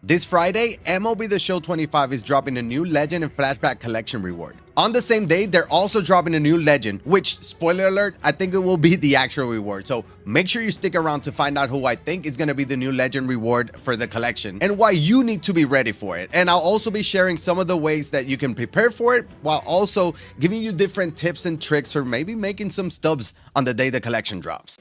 This Friday, MLB The Show 25 is dropping a new Legend and Flashback Collection reward. On the same day, they're also dropping a new Legend, which, spoiler alert, I think it will be the actual reward. So make sure you stick around to find out who I think is going to be the new Legend reward for the collection and why you need to be ready for it. And I'll also be sharing some of the ways that you can prepare for it while also giving you different tips and tricks for maybe making some stubs on the day the collection drops.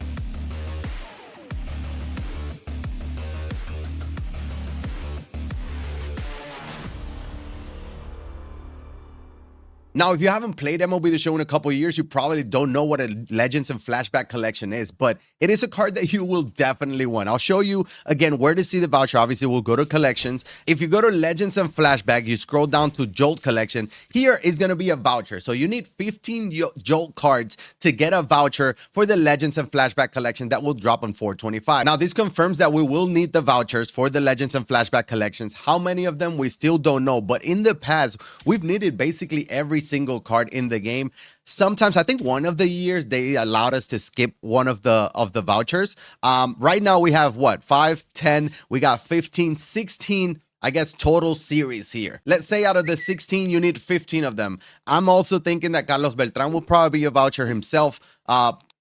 Now, if you haven't played MLB The Show in a couple of years, you probably don't know what a Legends and Flashback collection is, but it is a card that you will definitely want. I'll show you, again, where to see the voucher. Obviously, we'll go to Collections. If you go to Legends and Flashback, you scroll down to Jolt Collection. Here is going to be a voucher. So you need 15 Jolt cards to get a voucher for the Legends and Flashback collection that will drop on 4/25. Now, this confirms that we will need the vouchers for the Legends and Flashback collections. How many of them, we still don't know, but in the past, we've needed basically every single card in the game. Sometimes, I think one of the years they allowed us to skip one of the vouchers. Right now we have what, 5, 10, we got 15, 16, I guess, total series here. Let's say out of the 16, you need 15 of them. I'm also thinking that Carlos Beltran will probably be a voucher himself.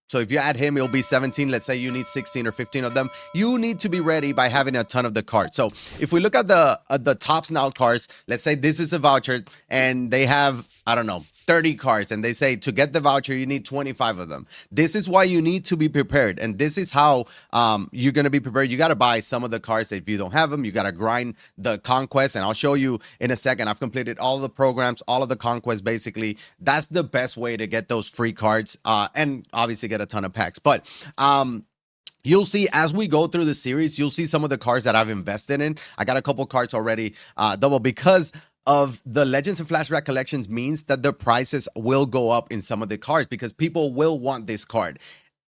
So if you add him, it'll be 17. Let's say you need 16 or 15 of them. You need to be ready by having a ton of the cards. So if we look at the Topps Now cards, let's say this is a voucher and they have, I don't know, 30 cards, and they say to get the voucher, you need 25 of them. This is why you need to be prepared. And this is how you're going to be prepared. You got to buy some of the cards. If you don't have them, you got to grind the conquest. And I'll show you in a second. I've completed all the programs, all of the conquests, basically. That's the best way to get those free cards and obviously get a ton of packs. But you'll see as we go through the series, you'll see some of the cards that I've invested in. I got a couple cards already double because of the Legends and Flashback collections means that the prices will go up in some of the cards because people will want this card.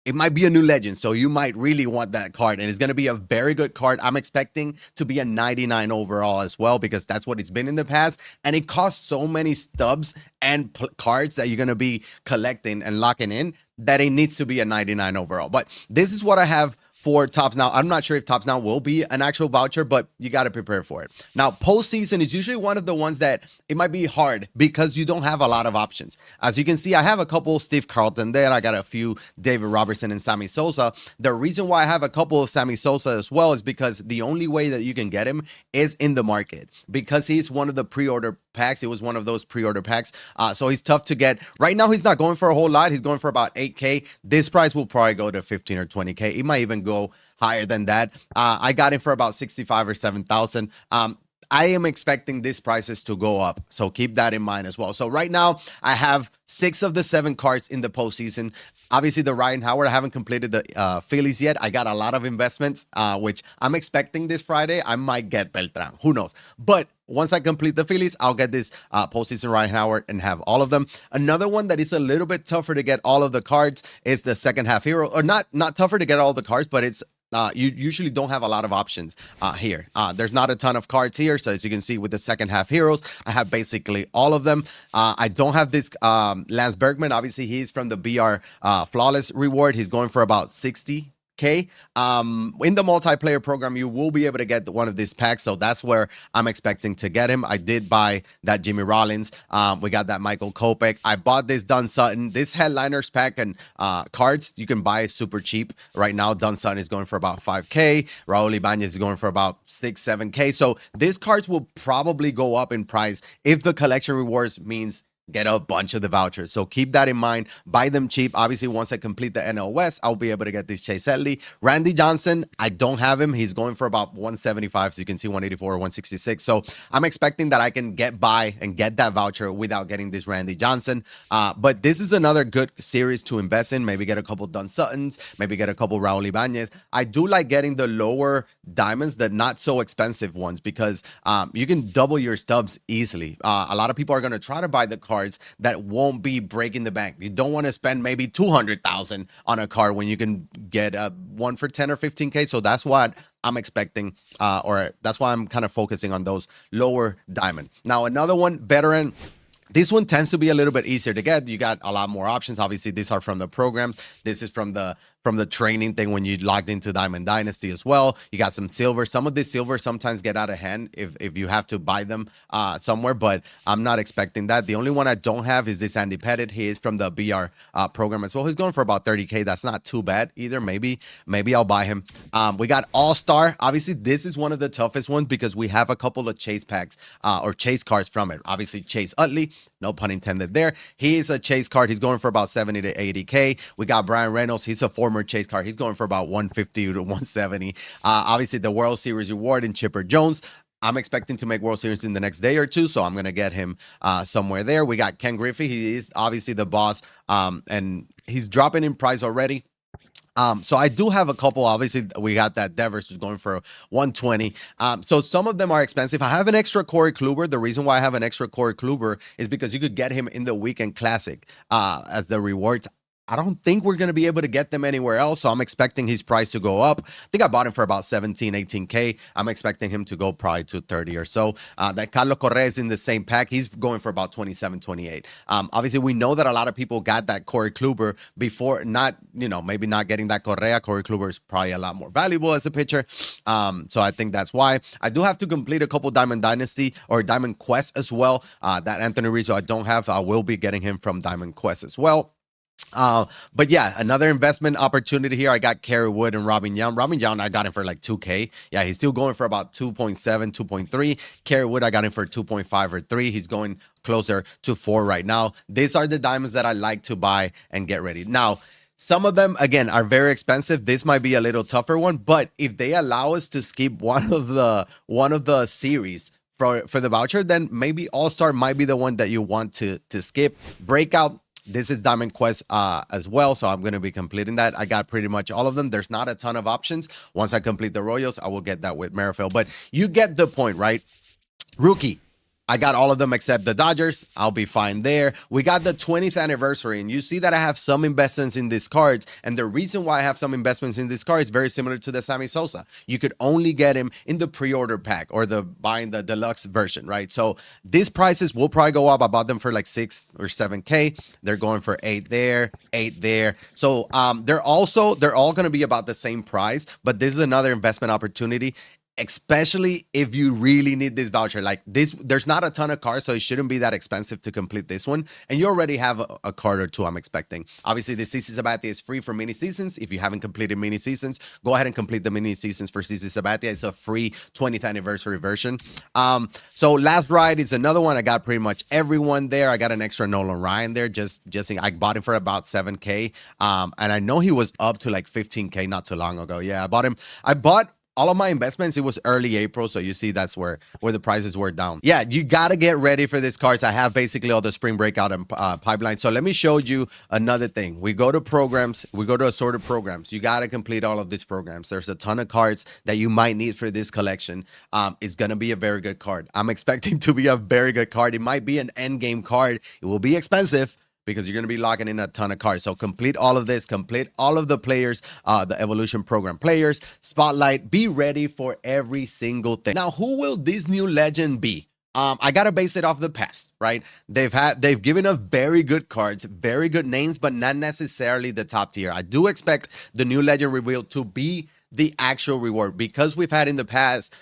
It might be a new Legend, so you might really want that card, and it's going to be a very good card. I'm expecting to be a 99 overall as well because that's what it's been in the past, and it costs so many stubs and cards that you're going to be collecting and locking in that it needs to be a 99 overall. But this is what I have for Topps Now. I'm not sure if Topps Now will be an actual voucher, but you got to prepare for it. Now, postseason is usually one of the ones that it might be hard because you don't have a lot of options. As you can see, I have a couple Steve Carlton there. I got a few David Robertson and Sammy Sosa. The reason why I have a couple of Sammy Sosa as well is because the only way that you can get him is in the market because he's one of the pre-order packs. It was one of those pre-order packs. So he's tough to get. Right now, he's not going for a whole lot. He's going for about 8K. This price will probably go to 15 or 20K. It might even go higher than that. I got it for about 65 or 7,000. I am expecting these prices to go up, so keep that in mind as well. So right now, I have 6 of the 7 cards in the postseason. Obviously, the Ryan Howard, I haven't completed the Phillies yet. I got a lot of investments, which I'm expecting this Friday. I might get Beltran. Who knows? But once I complete the Phillies, I'll get this postseason Ryan Howard and have all of them. Another one that is a little bit tougher to get all of the cards is the second half hero. Or not tougher to get all the cards, but it's you usually don't have a lot of options here. There's not a ton of cards here. So as you can see with the second half heroes, I have basically all of them. I don't have this Lance Bergman. Obviously, he's from the BR Flawless reward. He's going for about 60K. In the multiplayer program, you will be able to get one of these packs. So that's where I'm expecting to get him. I did buy that Jimmy Rollins. We got that Michael Kopech. I bought this Dunn Sutton. This headliners pack and cards you can buy super cheap right now. Dunn Sutton is going for about 5K. Raul Ibanez is going for about 6, 7K. So these cards will probably go up in price if the collection rewards means get a bunch of the vouchers. So keep that in mind. Buy them cheap. Obviously, once I complete the NL West, I'll be able to get this Chase Utley. Randy Johnson, I don't have him. He's going for about 175. So you can see 184 or 166. So I'm expecting that I can get by and get that voucher without getting this Randy Johnson. But this is another good series to invest in. Maybe get a couple Dunn Suttons. Maybe get a couple Raul Ibanez. I do like getting the lower diamonds, the not so expensive ones, because you can double your stubs easily. A lot of people are going to try to buy the cards that won't be breaking the bank. You don't want to spend maybe 200,000 on a card when you can get one for 10 or 15K. So that's what I'm expecting, or that's why I'm kind of focusing on those lower diamond. Now, another one, veteran. This one tends to be a little bit easier to get. You got a lot more options. Obviously, these are from the programs. This is from the from the training thing when you logged into Diamond Dynasty as well. You got some silver. Some of these silver sometimes get out of hand if you have to buy them somewhere, but I'm not expecting that. The only one I don't have is this Andy Pettit. He is from the BR program as well. He's going for about 30K. That's not too bad either. Maybe I'll buy him. We got All-Star. Obviously, this is one of the toughest ones because we have a couple of chase packs or chase cards from it. Obviously, Chase Utley, no pun intended there. He is a chase card. He's going for about 70 to 80K. We got Brian Reynolds. He's a former chase card. He's going for about 150 to 170. Obviously, the World Series reward in Chipper Jones. I'm expecting to make World Series in the next day or two, so I'm going to get him somewhere there. We got Ken Griffey. He is obviously the boss, and he's dropping in price already. So I do have a couple. Obviously, we got that Devers who's going for 120. So some of them are expensive. I have an extra Corey Kluber. The reason why I have an extra Corey Kluber is because you could get him in the Weekend Classic as the rewards. I don't think we're going to be able to get them anywhere else, so I'm expecting his price to go up. I think I bought him for about 17, 18K. I'm expecting him to go probably to 30 or so. That Carlos Correa is in the same pack. He's going for about 27, 28. Obviously, we know that a lot of people got that Corey Kluber before, not, maybe not getting that Correa. Corey Kluber is probably a lot more valuable as a pitcher. So I think that's why. I do have to complete a couple Diamond Dynasty or Diamond Quest as well. That Anthony Rizzo I don't have. I will be getting him from Diamond Quest as well. But yeah, another investment opportunity here. I got Kerry Wood and Robin Young. Robin Young, I got him for like 2K. Yeah, he's still going for about 2.7, 2.3. Kerry Wood, I got him for 2.5 or 3. He's going closer to 4 right now. These are the diamonds that I like to buy and get ready. Now, some of them, again, are very expensive. This might be a little tougher one, but if they allow us to skip one of the series for the voucher, then maybe All-Star might be the one that you want to skip. Breakout. This is Diamond Quest as well, so I'm going to be completing that. I got pretty much all of them. There's not a ton of options. Once I complete the Royals, I will get that with Merrifield. But you get the point, right? Rookie. I got all of them except the Dodgers. I'll be fine there. We got the 20th anniversary, and you see that I have some investments in these cards. And the reason why I have some investments in this card is very similar to the Sammy Sosa. You could only get him in the pre-order pack or buying the deluxe version, right? So these prices will probably go up. I bought them for like 6 or 7K. They're going for 8 there, 8 there. So they're all going to be about the same price, but this is another investment opportunity, especially if you really need this voucher. Like this, there's not a ton of cards, so it shouldn't be that expensive to complete this one. And you already have a card or two, I'm expecting. Obviously, the CC Sabathia is free for mini seasons. If you haven't completed mini seasons, go ahead and complete the mini seasons for CC Sabathia. It's a free 20th anniversary version. So Last Ride is another one. I got pretty much everyone there. I got an extra Nolan Ryan there. I bought him for about 7K. And I know he was up to like 15K not too long ago. Yeah, I bought all of my investments. It was early April, so you see that's where the prices were down. Yeah, you got to get ready for these cards. I have basically all the spring breakout and pipeline. So let me show you another thing. We go to programs. We go to assorted programs. You got to complete all of these programs. There's a ton of cards that you might need for this collection. It's going to be a very good card. I'm expecting to be a very good card. It might be an end game card. It will be expensive, because you're going to be locking in a ton of cards. So complete all of this, complete all of the players, the Evolution Program players, Spotlight, be ready for every single thing. Now, who will this new legend be? I got to base it off the past, right? They've given us very good cards, very good names, but not necessarily the top tier. I do expect the new legend reveal to be the actual reward, because we've had in the past,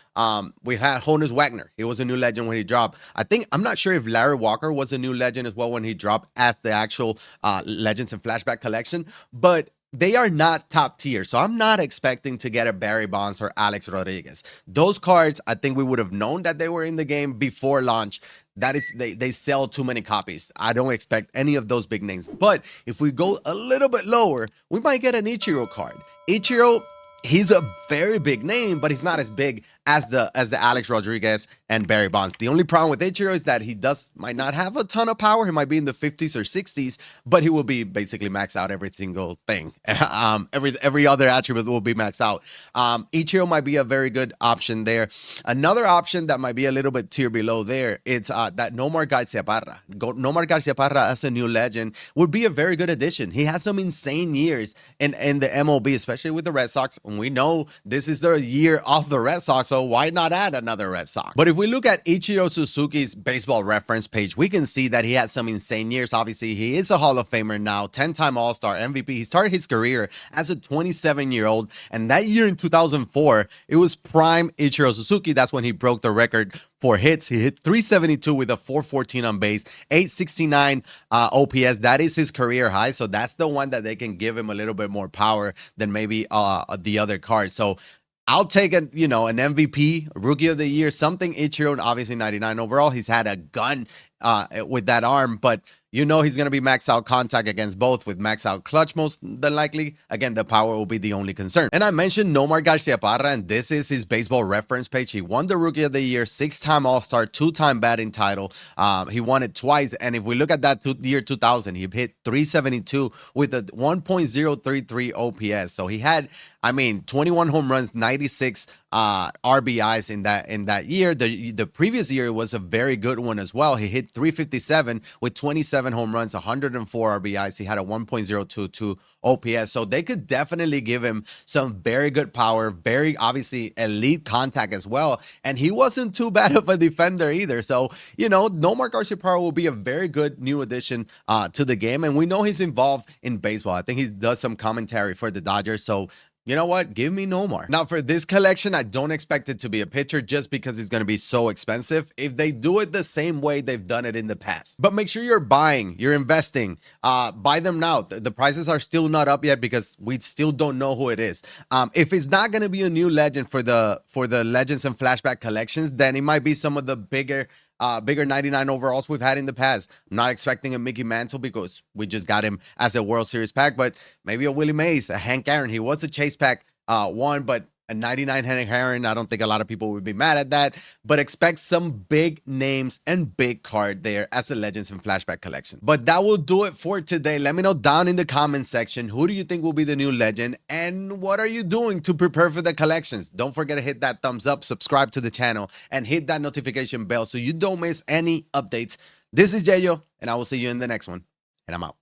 we've had Honus Wagner. He was a new legend when he dropped. I'm not sure if Larry Walker was a new legend as well when he dropped at the actual Legends and Flashback collection, but they are not top tier. So I'm not expecting to get a Barry Bonds or Alex Rodriguez. Those cards, I think we would have known that they were in the game before launch. That is, they sell too many copies. I don't expect any of those big names. But if we go a little bit lower, we might get an Ichiro card. Ichiro, he's a very big name, but he's not as big as the Alex Rodriguez and Barry Bonds. The only problem with Ichiro is that he might not have a ton of power. He might be in the 50s or 60s, but he will be basically maxed out every single thing. Every other attribute will be maxed out. Ichiro might be a very good option there. Another option that might be a little bit tier below there, it's that Nomar Garcia Parra. Nomar Garcia Parra as a new legend would be a very good addition. He had some insane years in the MLB, especially with the Red Sox. And we know this is the year of the Red Sox. so why not add another Red Sox? But if we look at Ichiro Suzuki's baseball reference page, we can see that he had some insane years. Obviously, he is a Hall of Famer now, 10-time All-Star, MVP. He started his career as a 27-year-old, and that year in 2004, it was prime Ichiro Suzuki. That's when he broke the record for hits. He hit 372 with a 414 on base, 869 OPS. That is his career high. So that's the one that they can give him a little bit more power than maybe the other cards. So I'll take an MVP, Rookie of the Year, something Ichiro, and obviously 99 overall. He's had a gun with that arm, but he's going to be max out contact against both with max out clutch most than likely. Again, the power will be the only concern. And I mentioned Nomar Garciaparra, and this is his baseball reference page. He won the Rookie of the Year, 6-time All-Star, 2-time batting title. He won it twice. And if we look at that year 2000, he hit 372 with a 1.033 OPS. So he had, 21 home runs, 96 RBIs in that year. The previous year was a very good one as well. He hit 357 with 27 home runs, 104 RBIs. He had a 1.022 OPS. So they could definitely give him some very good power, very obviously elite contact as well. And he wasn't too bad of a defender either. So, Nomar Garciaparra will be a very good new addition to the game. And we know he's involved in baseball. I think he does some commentary for the Dodgers. So, you know what? Give me Nomar. Now, for this collection, I don't expect it to be a pitcher just because it's going to be so expensive if they do it the same way they've done it in the past. But make sure you're buying, you're investing. Buy them now. The prices are still not up yet because we still don't know who it is. If it's not going to be a new legend for the Legends and Flashback collections, then it might be some of the bigger 99 overalls we've had in the past. I'm not expecting a Mickey Mantle because we just got him as a World Series pack, but maybe a Willie Mays, a Hank Aaron. He was a Chase pack one, but a 99 Hank Aaron, I don't think a lot of people would be mad at that, but expect some big names and big card there as a Legends and Flashback collection. But that will do it for today. Let me know down in the comment section, who do you think will be the new legend and what are you doing to prepare for the collections? Don't forget to hit that thumbs up, subscribe to the channel, and hit that notification bell so you don't miss any updates. This is YeYo, and I will see you in the next one, and I'm out.